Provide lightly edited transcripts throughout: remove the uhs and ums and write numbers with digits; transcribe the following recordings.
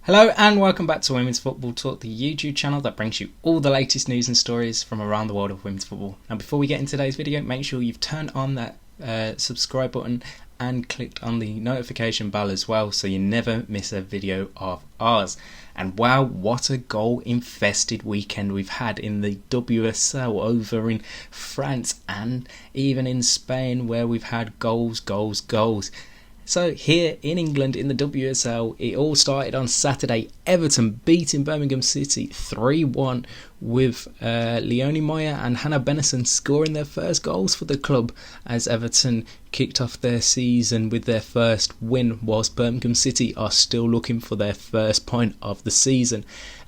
Hello and welcome back to Women's Football Talk, the YouTube channel that brings you all the latest news and stories from around the world of women's football. Now before we get into today's video, make sure you've turned on that subscribe button and clicked on the notification bell as well so you never miss a video of ours. And wow, what a goal infested weekend we've had in the WSL over in France and even in Spain, where we've had goals. So here in England in the WSL, it all started on Saturday. Everton beating Birmingham City 3-1 with Leonie Meyer and Hannah Benison scoring their first goals for the club as Everton kicked off their season with their first win, whilst Birmingham City are still looking for their first point of the season.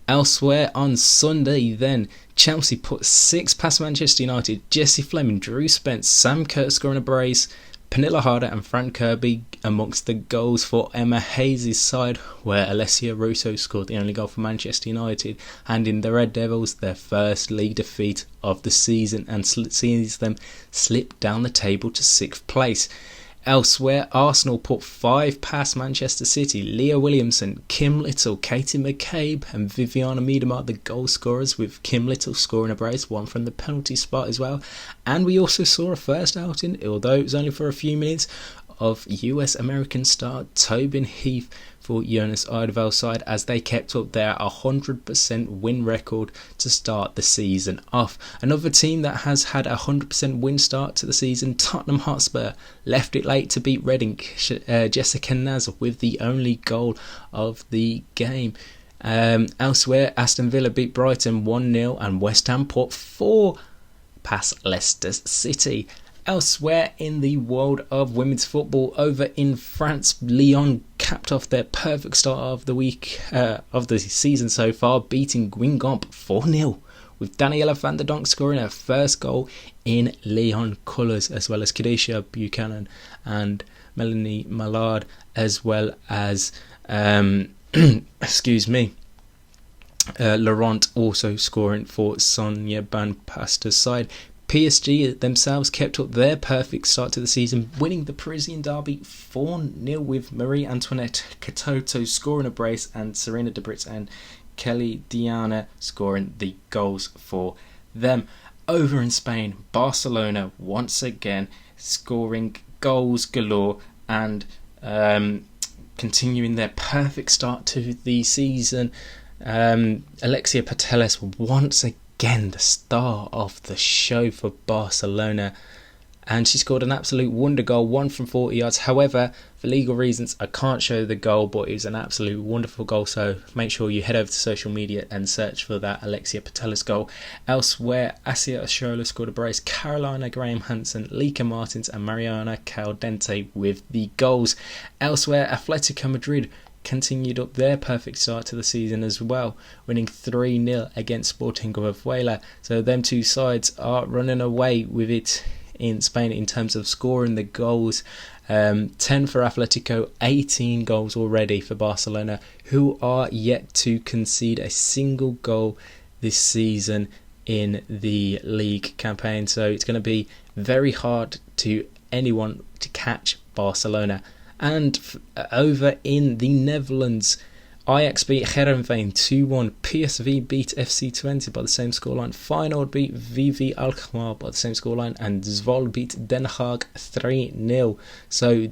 Elsewhere on Sunday then, Chelsea put 6 past Manchester United. Jessie Fleming, Drew Spence, Sam Kerr scoring a brace, Pernilla Harder and Fran Kirby amongst the goals for Emma Hayes' side, where Alessia Russo scored the only goal for Manchester United, handing the Red Devils their first league defeat of the season and sees them slip down the table to 6th place. Elsewhere, Arsenal put 5 past Manchester City. Leah Williamson, Kim Little, Katie McCabe and Viviana Miedema the goal scorers, with Kim Little scoring a brace, one from the penalty spot as well. And we also saw a first outing, although it was only for a few minutes, of US-American star Tobin Heath for Jonas Eidevall's side as they kept up their 100% win record to start the season off. Another team that has had a 100% win start to the season, Tottenham Hotspur, left it late to beat Reading. Jessica Naz with the only goal of the game. Elsewhere, Aston Villa beat Brighton 1-0 and West Ham put 4 past Leicester City. Elsewhere in the world of women's football, over in France, Lyon capped off their perfect start of the week of the season so far, beating Guingamp 4-0, with Daniela van der Donk scoring her first goal in Lyon colours, as well as Kadisha Buchanan and Melanie Mallard, as well as Laurent also scoring for Sonia Banpasta's side. PSG themselves kept up their perfect start to the season, winning the Parisian derby 4-0 with Marie-Antoinette Katoto scoring a brace and Serena Debritz and Kelly Diana scoring the goals for them. Over in Spain, Barcelona once again scoring goals galore and continuing their perfect start to the season. Alexia Putellas once again the star of the show for Barcelona, and she scored an absolute wonder goal, 1 from 40 yards. However, for legal reasons I can't show the goal, but it was an absolute wonderful goal, so make sure you head over to social media and search for that Alexia Putellas goal. Elsewhere, Asia Oshola scored a brace, Carolina Graham Hansen, Lika Martins and Mariana Caldente with the goals. Elsewhere, Atletico Madrid continued up their perfect start to the season as well, winning 3-0 against Sporting Huelva. So them two sides are running away with it in Spain in terms of scoring the goals. 10 for Atletico, 18 goals already for Barcelona, who are yet to concede a single goal this season in the league campaign. So it's going to be very hard to anyone to catch Barcelona. And over in the Netherlands, Ajax beat Heerenveen 2-1, PSV beat FC Twente by the same scoreline, Feyenoord beat VV Alkmaar by the same scoreline, and Zwolle beat Den Haag 3-0. So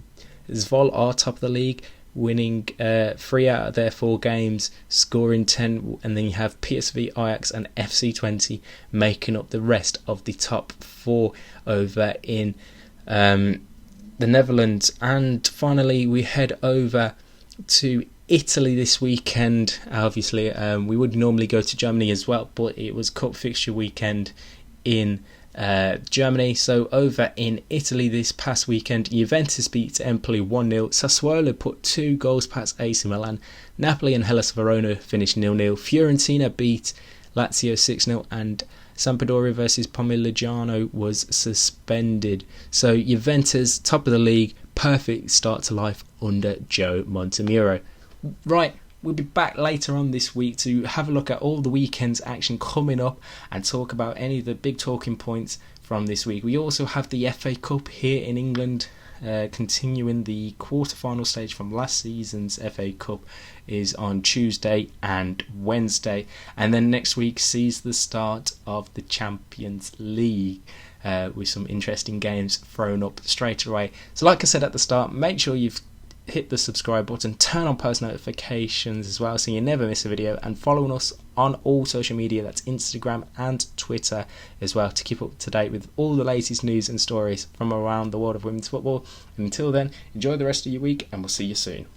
Zwolle are top of the league, winning 3 out of their 4 games, scoring 10, and then you have PSV, Ajax and FC Twente making up the rest of the top 4 over in the Netherlands. And finally we head over to Italy this weekend. Obviously we would normally go to Germany as well, but it was cup fixture weekend in Germany. So over in Italy this past weekend, Juventus beat Empoli 1-0, Sassuolo put 2 goals past AC Milan, Napoli and Hellas Verona finished 0-0, Fiorentina beat Lazio 6-0 and Sampdoria versus Pomigliano was suspended. So Juventus, top of the league, perfect start to life under Joe Montemurro. Right, we'll be back later on this week to have a look at all the weekend's action coming up and talk about any of the big talking points from this week. We also have the FA Cup here in England continuing the quarter-final stage from last season's FA Cup, is on Tuesday and Wednesday, and then next week sees the start of the Champions League, with some interesting games thrown up straight away. So like I said at the start, make sure you've hit the subscribe button, turn on post notifications as well so you never miss a video, and following us on all social media, that's Instagram and Twitter as well, to keep up to date with all the latest news and stories from around the world of women's football. And until then, enjoy the rest of your week and we'll see you soon.